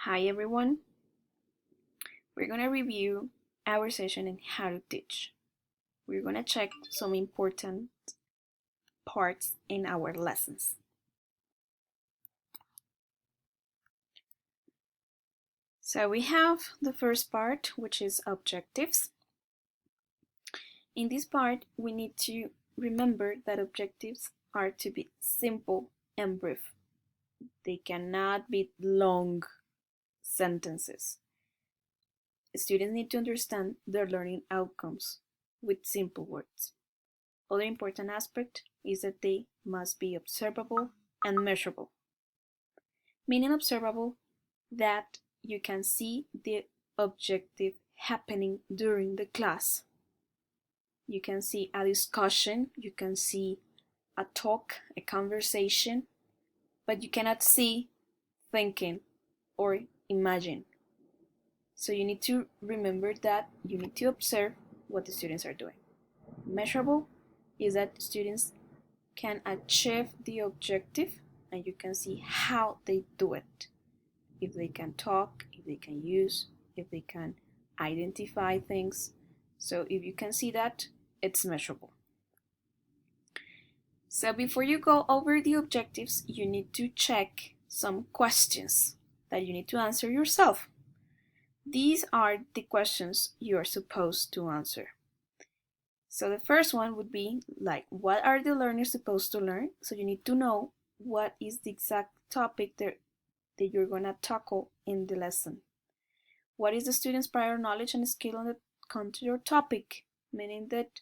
Hi everyone, we're going to review our session in how to teach. We're going to check some important parts in our lessons. So we have the first part, which is objectives. In this part, we need to remember that objectives are to be simple and brief. They cannot be long sentences. Students need to understand their learning outcomes with simple words. Other important aspect is that they must be observable and measurable. Meaning observable, that you can see the objective happening during the class. You can see a discussion, you can see a talk, a conversation, but you cannot see thinking or imagine. So you need to remember that you need to observe what the students are doing. Measurable is that students can achieve the objective and you can see how they do it. If they can talk, if they can use, if they can identify things. So if you can see that, it's measurable. So before you go over the objectives, you need to check some questions that you need to answer yourself. These are the questions you are supposed to answer. So the first one would be like, what are the learners supposed to learn? So you need to know what is the exact topic that you're going to tackle in the lesson. What is the student's prior knowledge and skill on the come to your topic? Meaning that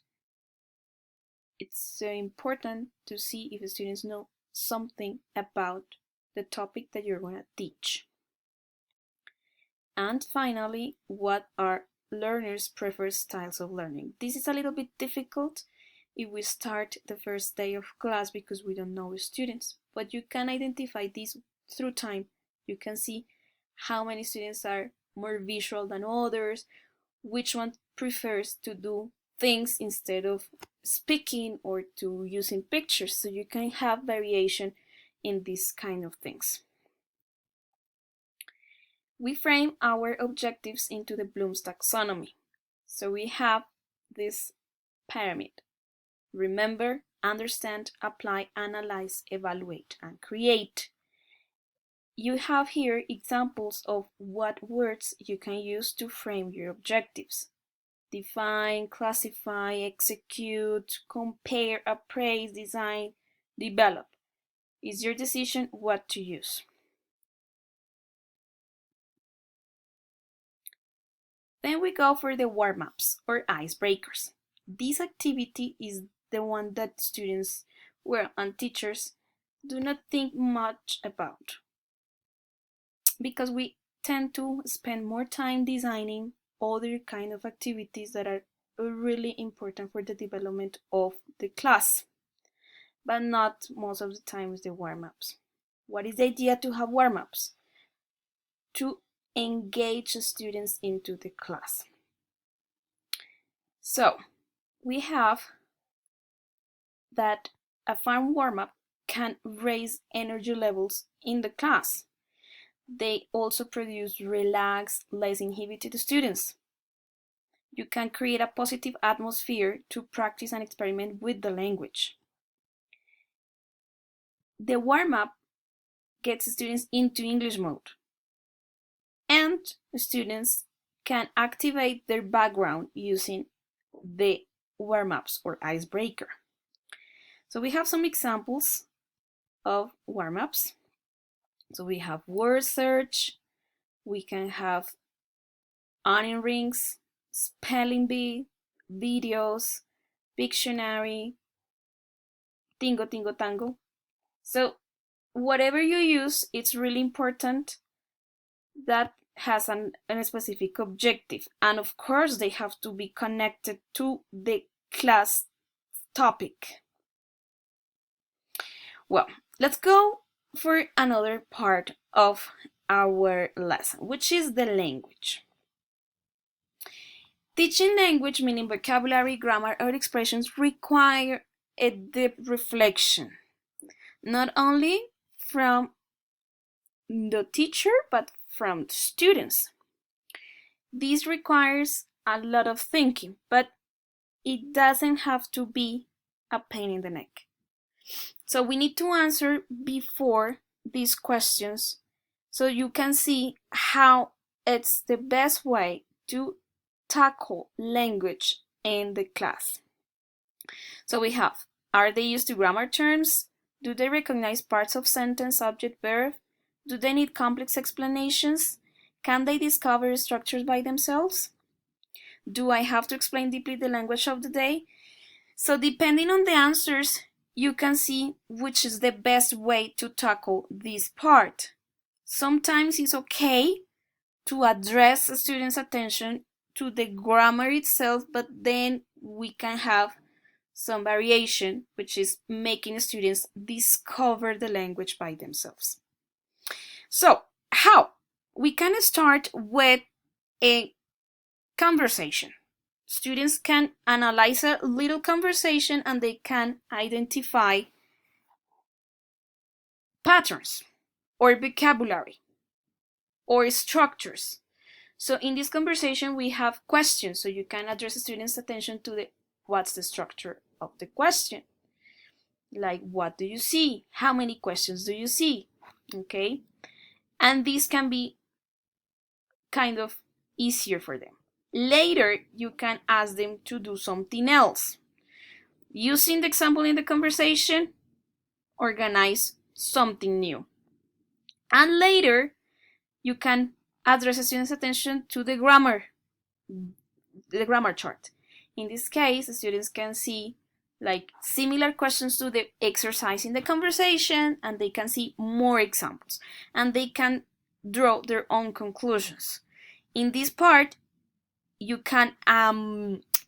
it's important to see if the students know something about the topic that you're going to teach. And finally, what are learners' preferred styles of learning? This is a little bit difficult if we start the first day of class because we don't know the students, but you can identify this through time. You can see how many students are more visual than others, which one prefers to do things instead of speaking or to using pictures, so you can have variation in these kind of things. We frame our objectives into the Bloom's taxonomy. So we have this pyramid. Remember, understand, apply, analyze, evaluate, and create. You have here examples of what words you can use to frame your objectives. Define, classify, execute, compare, appraise, design, develop. It's your decision what to use. Then we go for the warm-ups or icebreakers. This activity is the one that students and teachers do not think much about because we tend to spend more time designing other kind of activities that are really important for the development of the class, but not most of the times the warm-ups. What is the idea to have warm-ups? To engage students into the class. So we have that a fun warm-up can raise energy levels in the class. They also produce relaxed, less inhibited students. You can create a positive atmosphere to practice and experiment with the language. The warm-up gets students into English mode, and students can activate their background using the warm-ups or icebreaker. So we have some examples of warm-ups. So we have word search, we can have onion rings, spelling bee, videos, Pictionary, Tingo Tingo Tango. So whatever you use, it's really important that has a specific objective. And of course, they have to be connected to the class topic. Well, let's go for another part of our lesson, which is the language. Teaching language, meaning vocabulary, grammar, or expressions, require a deep reflection, not only from the teacher, but from students. This requires a lot of thinking, but it doesn't have to be a pain in the neck. So we need to answer before these questions so you can see how it's the best way to tackle language in the class. So we have, are they used to grammar terms? Do they recognize parts of sentence, subject, verb? Do they need complex explanations? Can they discover structures by themselves? Do I have to explain deeply the language of the day? So depending on the answers, you can see which is the best way to tackle this part. Sometimes it's okay to address a student's attention to the grammar itself, but then we can have some variation, which is making students discover the language by themselves. So, how? We can start with a conversation. Students can analyze a little conversation and they can identify patterns or vocabulary or structures. So in this conversation we have questions, so you can address the students' attention to what's the structure of the question. Like, what do you see? How many questions do you see? Okay? And this can be kind of easier for them. Later, you can ask them to do something else. Using the example in the conversation, organize something new. And later, you can address the student's attention to the grammar chart. In this case, the students can see like similar questions to the exercise in the conversation, and they can see more examples, and they can draw their own conclusions. In this part, you can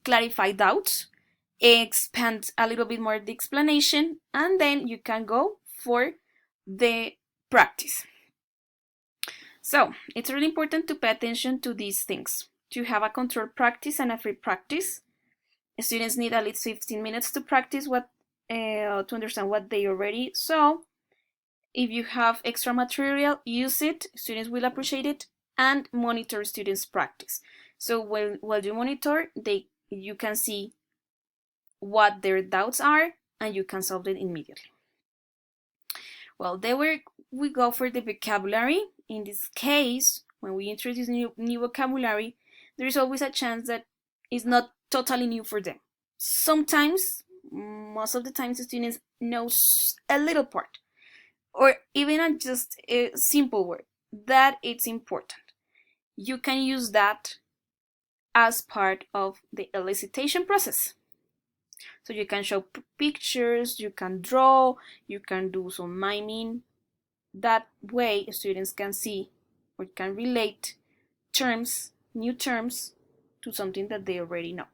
clarify doubts, expand a little bit more the explanation, and then you can go for the practice. So it's really important to pay attention to these things, to have a controlled practice and a free practice. Students need at least 15 minutes to practice to understand what they already saw. If you have extra material, use it. Students will appreciate it, and monitor students' practice. So while you monitor, you can see what their doubts are, and you can solve it immediately. Well, then we go for the vocabulary. In this case, when we introduce new vocabulary, there is always a chance that it's not totally new for them. Sometimes, most of the times, the students know a little part, or even just a simple word. That it's important. You can use that as part of the elicitation process. So you can show pictures, you can draw, you can do some miming. That way students can see or can relate terms, new terms, to something that they already know.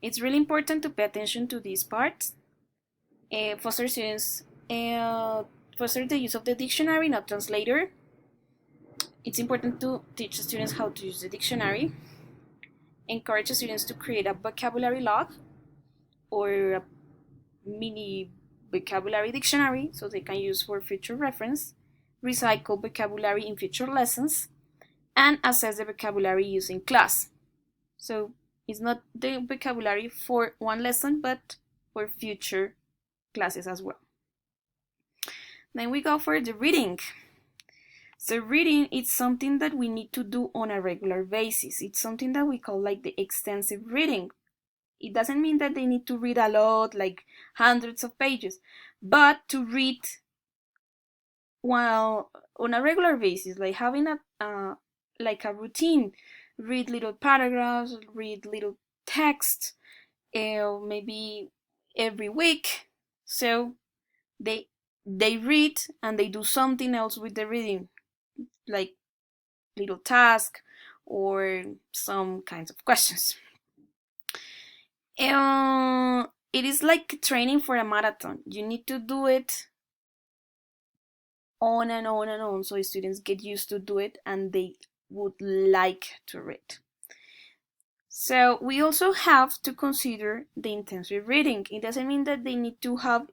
It's really important to pay attention to these parts. Foster students foster the use of the dictionary, not translator. It's important to teach students how to use the dictionary. Encourage students to create a vocabulary log or a mini vocabulary dictionary so they can use for future reference. Recycle vocabulary in future lessons, and assess the vocabulary used in class. So it's not the vocabulary for one lesson, but for future classes as well. Then we go for the reading. So reading is something that we need to do on a regular basis. It's something that we call like the extensive reading. It doesn't mean that they need to read a lot, like hundreds of pages, but to read while on a regular basis, like having a routine. Read little paragraphs, read little text, maybe every week. So they read and they do something else with the reading, like little task or some kinds of questions. It is like training for a marathon. You need to do it on and on and on, so students get used to do it and they would like to read. So we also have to consider the intensive reading. It doesn't mean that they need to have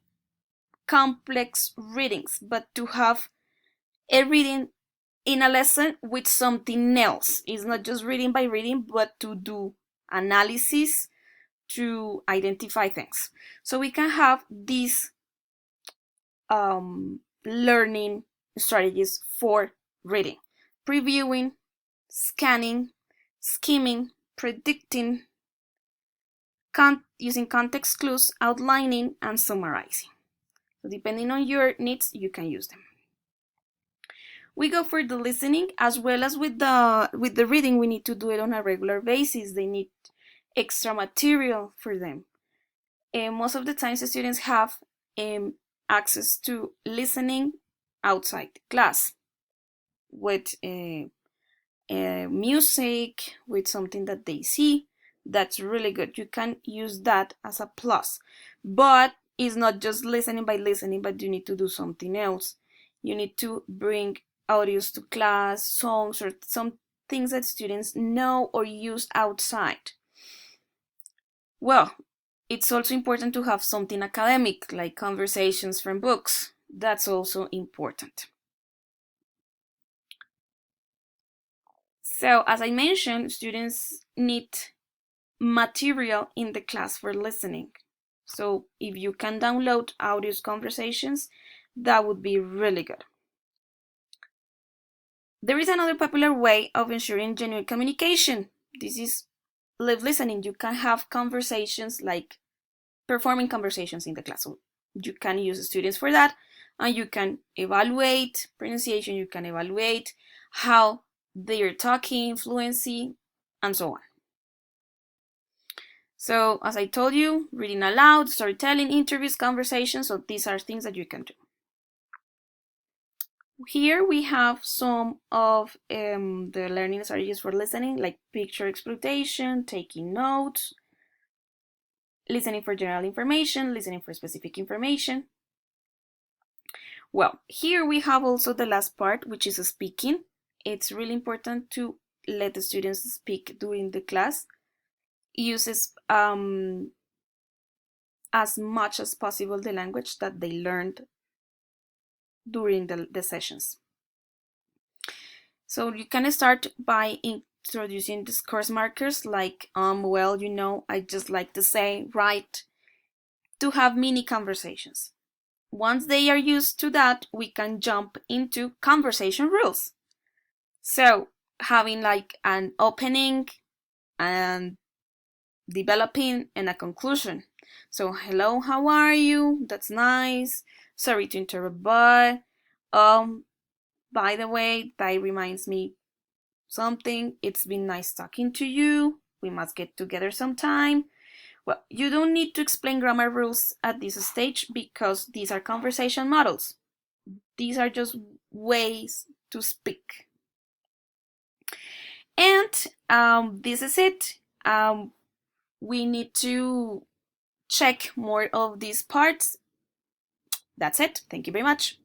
complex readings, but to have reading in a lesson with something else. It's not just reading by reading, but to do analysis, to identify things. So we can have these learning strategies for reading: previewing, scanning, skimming, predicting, using context clues, outlining, and summarizing. So depending on your needs, you can use them. We go for the listening as well as with the reading. We need to do it on a regular basis. They need extra material for them. And most of the times the students have access to listening outside class with music, with something that they see. That's really good. You can use that as a plus. But it's not just listening by listening, but you need to do something else. You need to bring audios to class, songs, or some things that students know or use outside. Well, it's also important to have something academic, like conversations from books. That's also important. So, as I mentioned, students need material in the class for listening. So, if you can download audios conversations, that would be really good. There is another popular way of ensuring genuine communication. This is live listening. You can have conversations, like performing conversations in the class. So you can use students for that, and you can evaluate pronunciation, you can evaluate how they are talking, fluency, and so on. So as I told you, reading aloud, storytelling, interviews, conversations, so these are things that you can do. Here we have some of the learning strategies for listening, like picture exploitation, taking notes, listening for general information, listening for specific information. Well, here we have also the last part, which is speaking. It's really important to let the students speak during the class. Uses as much as possible the language that they learned during the sessions. So you can start by introducing discourse markers like, well, you know, I just like to say, right, to have mini conversations. Once they are used to that, we can jump into conversation rules. So having like an opening and developing and a conclusion. So hello, how are you? That's nice. Sorry to interrupt, but by the way, that reminds me something. It's been nice talking to you. We must get together sometime. Well, you don't need to explain grammar rules at this stage because these are conversation models. These are just ways to speak. And this is it. We need to check more of these parts. That's it. Thank you very much.